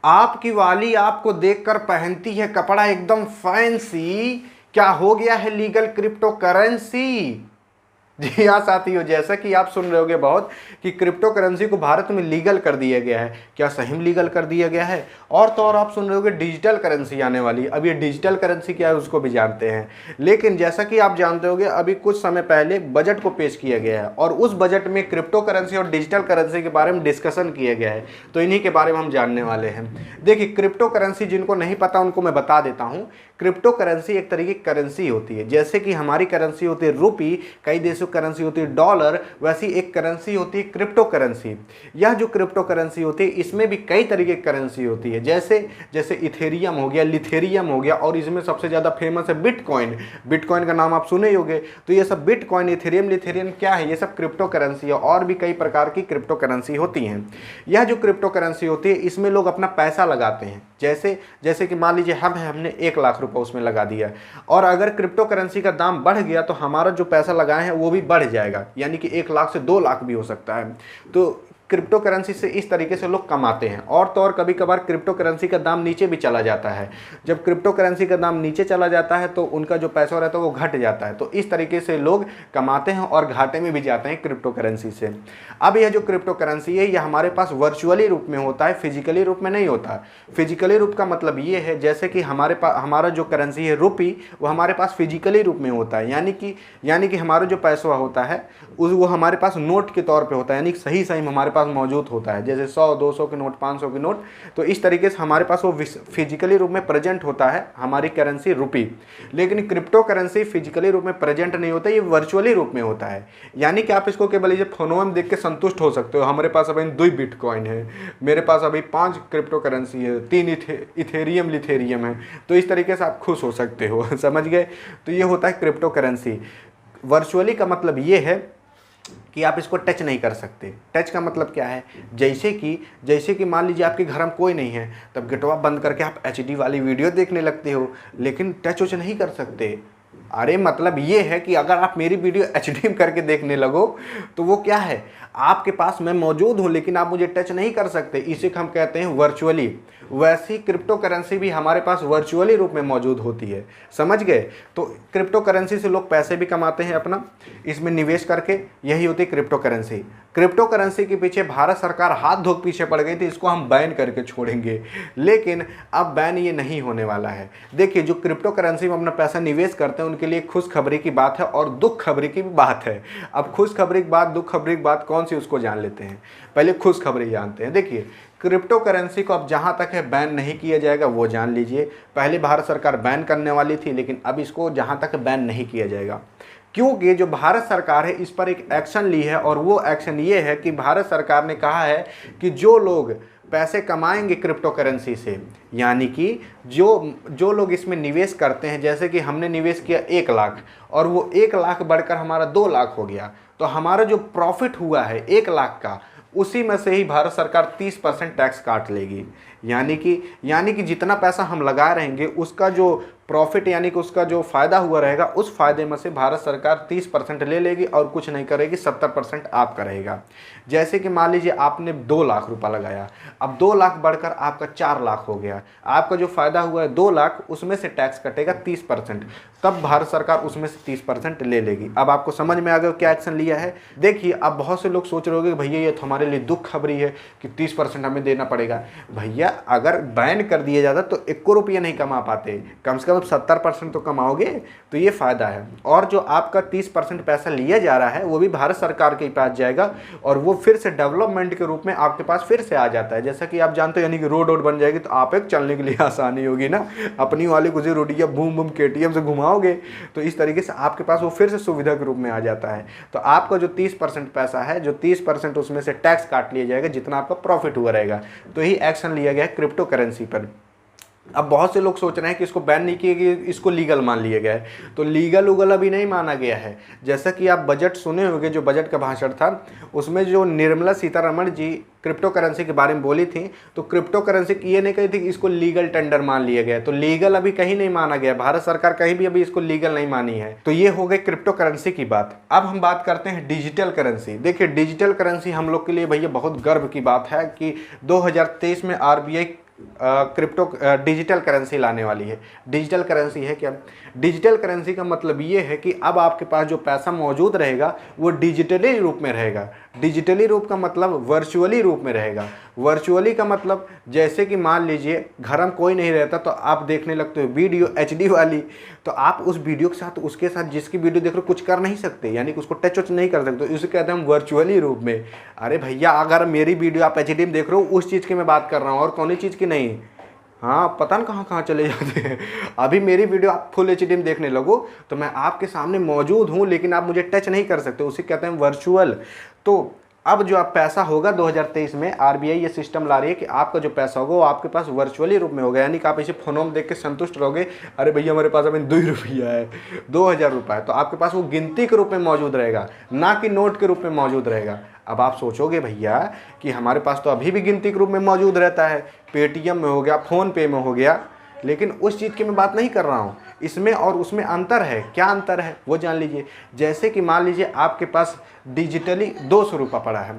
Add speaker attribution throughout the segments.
Speaker 1: आपकी वाली आपको देखकर पहनती है कपड़ा एकदम फैंसी, क्या हो गया है लीगल क्रिप्टो करेंसी? जी हाँ साथियों, जैसा कि आप सुन रहे होगे बहुत कि क्रिप्टो करेंसी को भारत में लीगल कर दिया गया है। क्या सही में लीगल कर दिया गया है? और तो और आप सुन रहे होगे डिजिटल करेंसी आने वाली है। अब ये डिजिटल करेंसी क्या है उसको भी जानते हैं। लेकिन जैसा कि आप जानते होगे अभी कुछ समय पहले बजट को पेश किया गया है और उस बजट में क्रिप्टो करेंसी और डिजिटल करेंसी के बारे में डिस्कशन किया गया है। तो इन्हीं के बारे में हम जानने वाले हैं। देखिए, क्रिप्टो करेंसी जिनको नहीं पता उनको मैं बता देता हूँ। क्रिप्टो करेंसी एक तरीके की करेंसी होती है। जैसे कि हमारी करेंसी होती है रुपी, कई देशों की करेंसी होती है डॉलर, वैसी एक करेंसी होती है क्रिप्टो करेंसी। यह जो क्रिप्टो करेंसी होती है इसमें भी कई तरीके की करेंसी होती है। जैसे जैसे इथेरियम हो गया, लिथेरियम हो गया, और इसमें सबसे ज़्यादा फेमस है बिटकॉइन। बिटकॉइन का नाम आप सुने ही होंगे। तो ये सब बिटकॉइन, इथेरियम, लिथेरियम क्या है? ये सब क्रिप्टो करेंसी है। और भी कई प्रकार की क्रिप्टो करेंसी होती हैं। यह जो क्रिप्टो करेंसी होती है इसमें लोग अपना पैसा लगाते हैं। जैसे जैसे कि मान लीजिए हमने 1 लाख रुपए उसमें लगा दिया, और अगर क्रिप्टो करेंसी का दाम बढ़ गया तो हमारा जो पैसा लगाए हैं वो भी बढ़ जाएगा, यानी कि 1 लाख से 2 लाख भी हो सकता है। तो क्रिप्टो करेंसी से इस तरीके से लोग कमाते हैं। और तो और कभी कभार क्रिप्टो करेंसी का दाम नीचे भी चला जाता है। जब क्रिप्टो करेंसी का दाम नीचे चला जाता है तो उनका जो पैसा रहता है वो घट जाता है। तो इस तरीके से लोग कमाते हैं और घाटे में भी जाते हैं क्रिप्टो करेंसी से। अब यह जो क्रिप्टो करेंसी है यह हमारे पास वर्चुअली रूप में होता है, फिजिकली रूप में नहीं होता। फिजिकली रूप का मतलब ये है जैसे कि हमारा जो करेंसी है रुपी, वो हमारे पास फिजिकली रूप में होता है। यानी कि हमारा जो पैसा होता है वो हमारे पास नोट के तौर पे होता है, यानी सही सही हमारे पास मौजूद होता है। जैसे 100, 200 के नोट, 500 के नोट, तो इस तरीके से हमारे पास वो फिजिकली रूप में प्रेजेंट होता है हमारी करेंसी रुपी। लेकिन क्रिप्टो करेंसी फिजिकली रूप में प्रेजेंट नहीं होता, ये वर्चुअली रूप में होता है। यानी कि आप इसको केवल फोनों में देख के संतुष्ट हो सकते हो। हमारे पास अभी 2 बिटकॉइन है, मेरे पास अभी 5 क्रिप्टो करेंसी है, 3 इथेरियम, लिथेरियम है। तो इस तरीके से आप खुश हो सकते हो। समझ गए? तो ये होता है क्रिप्टो करेंसी। वर्चुअली का मतलब ये है कि आप इसको टच नहीं कर सकते। टच का मतलब क्या है? जैसे कि मान लीजिए आपके घर में कोई नहीं है, तब गेटवा बंद करके आप एचडी वाली वीडियो देखने लगते हो, लेकिन टच उच नहीं कर सकते। अरे मतलब ये है कि अगर आप मेरी वीडियो एचडी में करके देखने लगो तो वो क्या है, आपके पास मैं मौजूद हूँ लेकिन आप मुझे टच नहीं कर सकते। इसे हम कहते हैं वर्चुअली। वैसी क्रिप्टो करेंसी भी हमारे पास वर्चुअली रूप में मौजूद होती है। समझ गए? तो क्रिप्टो करेंसी से लोग पैसे भी कमाते हैं अपना, इसमें निवेश करके। यही होती है क्रिप्टो करेंसी। क्रिप्टो करेंसी के पीछे भारत सरकार हाथ धो पीछे पड़ गई थी, इसको हम बैन करके छोड़ेंगे, लेकिन अब बैन ये नहीं होने वाला है। देखिए, जो क्रिप्टो करेंसी में अपना पैसा निवेश करते हैं उनके लिए खुशखबरी की बात है और दुख खबरी की भी बात है। अब खुशखबरी की बात, दुख खबरी की बात कौन सी, उसको जान लेते हैं। पहले खुशखबरी जानते हैं। देखिए, क्रिप्टो करेंसी को अब जहां तक है बैन नहीं किया जाएगा वो जान लीजिए। पहले भारत सरकार बैन करने वाली थी, लेकिन अब इसको जहां तक बैन नहीं किया जाएगा, क्योंकि जो भारत सरकार है इस पर एक एक्शन ली है। और वो एक्शन ये है कि भारत सरकार ने कहा है कि जो लोग पैसे कमाएंगे क्रिप्टो करेंसी से, यानी कि जो लोग इसमें निवेश करते हैं, जैसे कि हमने निवेश किया 1 लाख और वो 1 लाख बढ़कर हमारा 2 लाख हो गया, तो हमारा जो प्रॉफिट हुआ है 1 लाख का, उसी में से ही भारत सरकार 30% टैक्स काट लेगी। यानी कि जितना पैसा हम लगा रहेंगे उसका जो प्रॉफिट, यानी कि उसका जो फ़ायदा हुआ रहेगा, उस फायदे में से भारत सरकार 30% ले लेगी और कुछ नहीं करेगी, 70% आपका रहेगा। जैसे कि मान लीजिए आपने 2 लाख रुपया लगाया, अब 2 लाख बढ़कर आपका 4 लाख हो गया। आपका जो फ़ायदा हुआ है 2 लाख, उसमें से टैक्स कटेगा 30%, तब भारत सरकार उसमें से 30% ले लेगी। अब आपको समझ में आ गया क्या एक्शन लिया है? देखिए, अब बहुत से लोग सोच रहे होंगे भैया ये तो हमारे लिए दुख खबरी है कि 30% हमें देना पड़ेगा। भैया, अगर बैन कर दिया जाता तो 1 रुपया नहीं कमा पाते, कम से कम 70% तो कमाओगे, तो ये फ़ायदा है। और जो आपका 30% पैसा लिया जा रहा है वो भी भारत सरकार के पास जाएगा और वो फिर से डेवलपमेंट के रूप में आपके पास फिर से आ जाता है। जैसा कि आप जानते हो, यानी कि रोड बन जाएगी तो आप एक चलने के लिए आसानी होगी ना। अपनी वाली गुजरी रोडिया बूम बूम केटीएम से घुमाओगे तो इस तरीके से आपके पास वो फिर से सुविधा के रूप में आ जाता है। तो आपका जो 30% पैसा है, जो 30% उसमें से टैक्स काट लिया जाएगा जितना आपका प्रॉफिट हुआ रहेगा। तो यही एक्शन लिया गया है क्रिप्टो करेंसी पर। अब बहुत से लोग सोच रहे हैं कि इसको बैन नहीं किया गया, इसको लीगल मान लिया गया है। तो लीगल उगल अभी नहीं माना गया है। जैसा कि आप बजट सुने होंगे, जो बजट का भाषण था उसमें जो निर्मला सीतारमण जी क्रिप्टो करेंसी के बारे में बोली थी, तो क्रिप्टो करेंसी की ये नहीं कही थी कि इसको लीगल टेंडर मान लिया गया। तो लीगल अभी कहीं नहीं माना गया, भारत सरकार कहीं भी अभी इसको लीगल नहीं मानी है। तो ये हो गई क्रिप्टो करेंसी की बात। अब हम बात करते हैं डिजिटल करेंसी। देखिए, डिजिटल करेंसी हम लोग के लिए भैया बहुत गर्व की बात है कि 2023 में आरबीआई क्रिप्टो डिजिटल करेंसी लाने वाली है। डिजिटल करेंसी है क्या? डिजिटल करेंसी का मतलब ये है कि अब आपके पास जो पैसा मौजूद रहेगा वो डिजिटली रूप में रहेगा। डिजिटली रूप का मतलब वर्चुअली रूप में रहेगा। वर्चुअली का मतलब जैसे कि मान लीजिए घर में कोई नहीं रहता तो आप देखने लगते हो वीडियो HD वाली, तो आप उस वीडियो के साथ उसके साथ जिसकी वीडियो देख रहे हो कुछ कर नहीं सकते, यानी कि उसको टच वच नहीं कर सकते, इसे कहते हैं हम वर्चुअली रूप में। अरे भैया अगर मेरी वीडियो आप HD में देख रहे हो उस चीज़ की मैं बात कर रहा हूँ और कौन चीज़ की नहीं। हाँ पता नहीं कहाँ कहाँ चले जाते हैं। अभी मेरी वीडियो आप फुल HD में देखने लगो तो मैं आपके सामने मौजूद हूँ लेकिन आप मुझे टच नहीं कर सकते, उसे कहते हैं वर्चुअल। तो अब जो आप पैसा होगा 2023 में RBI ये सिस्टम ला रही है कि आपका जो पैसा होगा वो आपके पास वर्चुअली रूप में होगा, यानी कि आप इसे फोनों में देख के संतुष्ट रहोगे, अरे भैया हमारे पास अभी 2 रुपया है, 2000 रुपया है, तो आपके पास वो गिनती के रूप में मौजूद रहेगा, ना कि नोट के रूप में मौजूद रहेगा। अब आप सोचोगे भैया कि हमारे पास तो अभी भी गिनती के रूप में मौजूद रहता है, पेटीएम में हो गया, फ़ोन पे में हो गया, लेकिन उस चीज़ की मैं बात नहीं कर रहा हूँ। इसमें और उसमें अंतर है। क्या अंतर है वो जान लीजिए। जैसे कि मान लीजिए आपके पास डिजिटली 200 रुपये पड़ा है,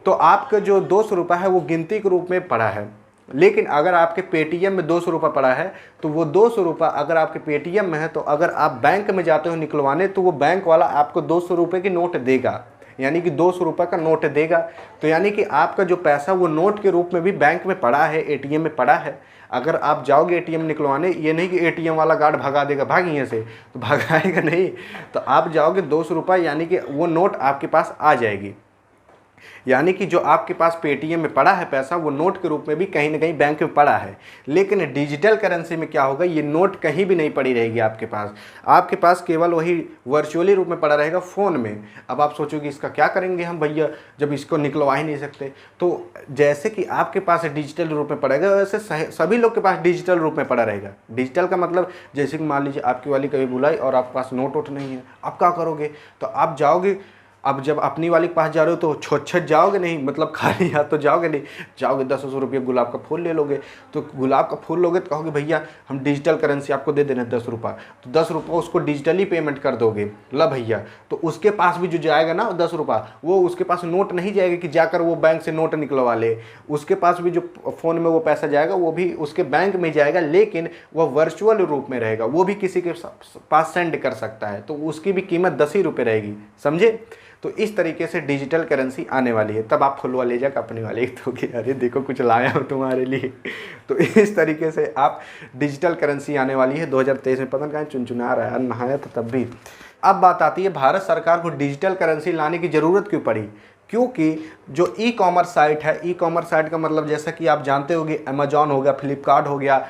Speaker 1: तो आपका जो 200 रुपये है वो गिनती के रूप में पड़ा है, लेकिन अगर आपके पेटीएम में 200 रुपये पड़ा है तो वो 200 रुपये अगर आपके पेटीएम में है तो अगर आप बैंक में जाते हो निकलवाने तो वो बैंक वाला आपको 200 रुपये की नोट देगा, यानी कि 200 रुपये का नोट देगा। तो यानी कि आपका जो पैसा वो नोट के रूप में भी बैंक में पड़ा है, ATM में पड़ा है। अगर आप जाओगे ATM निकलवाने, ये नहीं कि ATM वाला गार्ड भगा देगा, भाग यहाँ से, तो भगाएगा नहीं, तो आप जाओगे 200 रुपये, यानी कि वो नोट आपके पास आ जाएगी। यानी कि जो आपके पास पेटीएम में पड़ा है पैसा वो नोट के रूप में भी कहीं ना कहीं बैंक में पड़ा है। लेकिन डिजिटल करेंसी में क्या होगा, ये नोट कहीं भी नहीं पड़ी रहेगी आपके पास केवल वही वर्चुअली रूप में पड़ा रहेगा फ़ोन में। अब आप सोचोगे इसका क्या करेंगे हम भैया जब इसको निकलवा ही नहीं सकते। तो जैसे कि आपके पास डिजिटल रूप में पड़ेगा वैसे सभी लोग के पास डिजिटल रूप में पड़ा रहेगा। डिजिटल का मतलब जैसे कि मान लीजिए आपकी वाली कभी बुलाई और आपके पास नोट वोट नहीं है, आप क्या करोगे, तो आप जाओगे, अब जब अपनी वाली के पास जा रहे हो तो छोट जाओगे नहीं, मतलब खाली हाथ तो जाओगे नहीं, जाओगे 10-10 रुपये गुलाब का फूल ले लोगे। तो गुलाब का फूल लोगे तो कहोगे भैया हम डिजिटल करेंसी आपको दे देना 10 रुपये, तो 10 रुपये उसको डिजिटली पेमेंट कर दोगे, ला भैया। तो उसके पास भी जो जाएगा ना 10 रुपये, वो उसके पास नोट नहीं जाएगा कि जाकर वो बैंक से नोट निकलवा ले, उसके पास भी जो फ़ोन में वो पैसा जाएगा वो भी उसके बैंक में जाएगा, लेकिन वह वर्चुअल रूप में रहेगा, वो भी किसी के पास सेंड कर सकता है, तो उसकी भी कीमत 10 ही रुपये रहेगी, समझे। तो इस तरीके से डिजिटल करेंसी आने वाली है। तब आप फुलवा ले जा कंपनी वाले तो कि अरे देखो कुछ लाया हूँ तुम्हारे लिए। तो इस तरीके से आप डिजिटल करेंसी आने वाली है 2023 में। पता नहीं कहाँ चुनचुना रहा है, नहाया था तब भी। अब बात आती है भारत सरकार को डिजिटल करेंसी लाने की ज़रूरत क्यों पड़ी। क्योंकि जो ई-कॉमर्स साइट है, ई-कॉमर्स साइट का मतलब जैसा कि आप जानते होंगे अमेजॉन हो गया, फ्लिपकार्ट हो गया,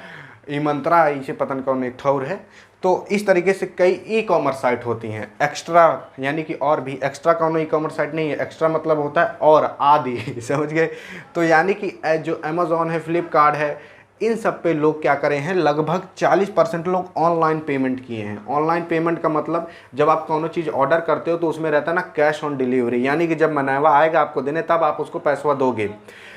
Speaker 1: ई-मंत्रा, इसे पता नहीं कौन एक ठौर है, तो इस तरीके से कई ई-कॉमर्स साइट होती हैं। एक्स्ट्रा यानी कि और भी, एक्स्ट्रा कौन ई-कॉमर्स साइट नहीं है, एक्स्ट्रा मतलब होता है और आदि समझ गए। तो यानी कि जो अमेजॉन है, फ्लिपकार्ट है, इन सब पे लोग क्या करें हैं, लगभग 40% लोग ऑनलाइन पेमेंट किए हैं। ऑनलाइन पेमेंट का मतलब जब आप कोनो चीज़ ऑर्डर करते हो तो उसमें रहता है ना कैश ऑन डिलीवरी, यानी कि जब मनैवा आएगा आपको देने तब आप उसको पैसा दोगे।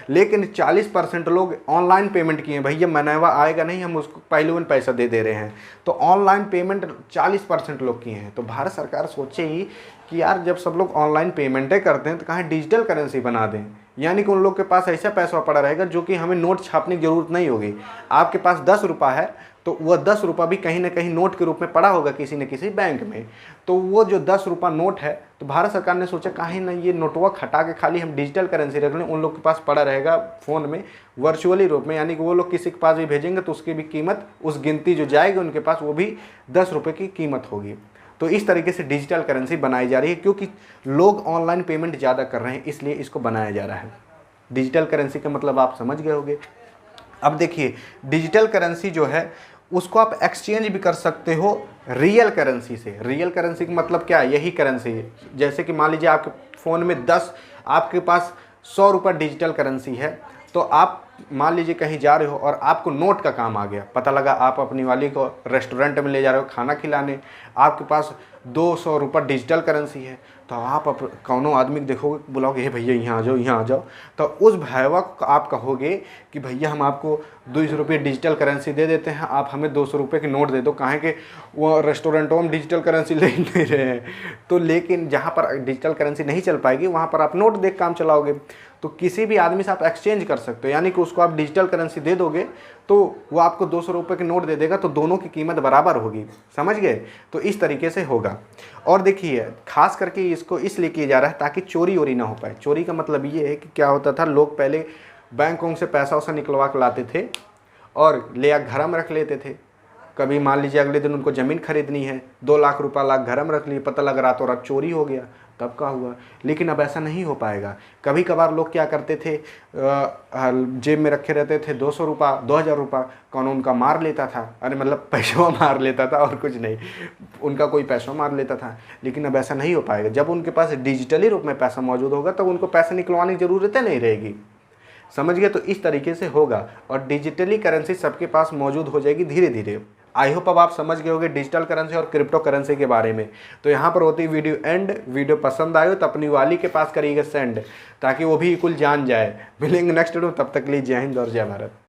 Speaker 1: लेकिन 40% लोग ऑनलाइन पेमेंट किए हैं, भैया मनैवा आएगा नहीं हम उसको पहले में पैसा दे रहे हैं। तो ऑनलाइन पेमेंट 40% लोग किए हैं। तो भारत सरकार सोचे ही कि यार जब सब लोग ऑनलाइन पेमेंटें करते हैं तो कहाँ डिजिटल करेंसी बना दें, यानी कि उन लोग के पास ऐसा पैसा पड़ा रहेगा जो कि हमें नोट छापने की ज़रूरत नहीं होगी। आपके पास 10 रुपये है तो वह 10 रुपये भी कहीं ना कहीं नोट के रूप में पड़ा होगा किसी न किसी बैंक में। तो वो जो 10 रुपये नोट है, तो भारत सरकार ने सोचा कहीं ना ये नोटवा हटा के खाली हम डिजिटल करेंसी रख लें, उन लोग के पास पड़ा रहेगा फ़ोन में वर्चुअली रूप में, यानी कि वो लोग किसी के पास भी भेजेंगे तो उसकी भी कीमत, उस गिनती जो जाएगी उनके पास वो भी 10 रुपये की कीमत होगी। तो इस तरीके से डिजिटल करेंसी बनाई जा रही है, क्योंकि लोग ऑनलाइन पेमेंट ज़्यादा कर रहे हैं इसलिए इसको बनाया जा रहा है। डिजिटल करेंसी का मतलब आप समझ गए होंगे। अब देखिए डिजिटल करेंसी जो है उसको आप एक्सचेंज भी कर सकते हो रियल करेंसी से। रियल करेंसी का मतलब क्या है, यही करेंसी है। जैसे कि मान लीजिए आपके फ़ोन में आपके पास 100 रुपये डिजिटल करेंसी है, तो आप मान लीजिए कहीं जा रहे हो और आपको नोट का काम आ गया, पता लगा आप अपनी वाली को रेस्टोरेंट में ले जा रहे हो खाना खिलाने, आपके पास 200 रुपये डिजिटल करेंसी है, तो आप कौनो आदमी को देखोगे, बुलाओगे हे भैया यहाँ आ जाओ, यहाँ आ जाओ, तो उस भैया को आप कहोगे कि भैया हम आपको 200 रुपये डिजिटल करेंसी दे देते हैं, आप हमें 200 रुपये के नोट दे दो। काहे कि वो रेस्टोरेंटों में डिजिटल करेंसी ले नहीं रहे हैं, तो लेकिन जहाँ पर डिजिटल करेंसी नहीं चल पाएगी वहाँ पर आप नोट देख काम चलाओगे। तो किसी भी आदमी से आप एक्सचेंज कर सकते हो, यानी कि उसको आप डिजिटल करेंसी दे दोगे तो वो आपको 200 रुपये के नोट दे देगा, तो दोनों की कीमत बराबर होगी। समझ गए? तो इस तरीके से होगा। और देखिए खास करके इसको इसलिए किया जा रहा है ताकि चोरी वोरी ना हो पाए। चोरी का मतलब ये है कि क्या होता था, लोग पहले बैंकों से पैसा वैसा निकलवा के लाते थे और ले आ घर में रख लेते थे। कभी मान लीजिए अगले दिन उनको ज़मीन खरीदनी है, 2 लाख रुपया लाख घर में रख लिए, पता लग रातों रात चोरी हो गया, तब का हुआ। लेकिन अब ऐसा नहीं हो पाएगा। कभी कभार लोग क्या करते थे, जेब में रखे रहते थे 200 रुपया 2000 रुपया, कौन उनका मार लेता था, अरे मतलब पैसा मार लेता था और कुछ नहीं, उनका कोई पैसा मार लेता था। लेकिन अब ऐसा नहीं हो पाएगा। जब उनके पास डिजिटली रूप में पैसा मौजूद होगा तब उनको पैसे निकलवाने की ज़रूरत नहीं रहेगी। समझ गए? तो इस तरीके से होगा और डिजिटली करेंसी सबके पास मौजूद हो जाएगी धीरे धीरे। आई होप अब आप समझ गए होंगे डिजिटल करेंसी और क्रिप्टो करेंसी के बारे में। तो यहाँ पर होती वीडियो एंड। वीडियो पसंद आए तो अपनी वाली के पास करिएगा सेंड, ताकि वो भी कुल जान जाए। मिलेंगे नेक्स्ट वीडियो, तब तक के लिए जय हिंद और जय भारत।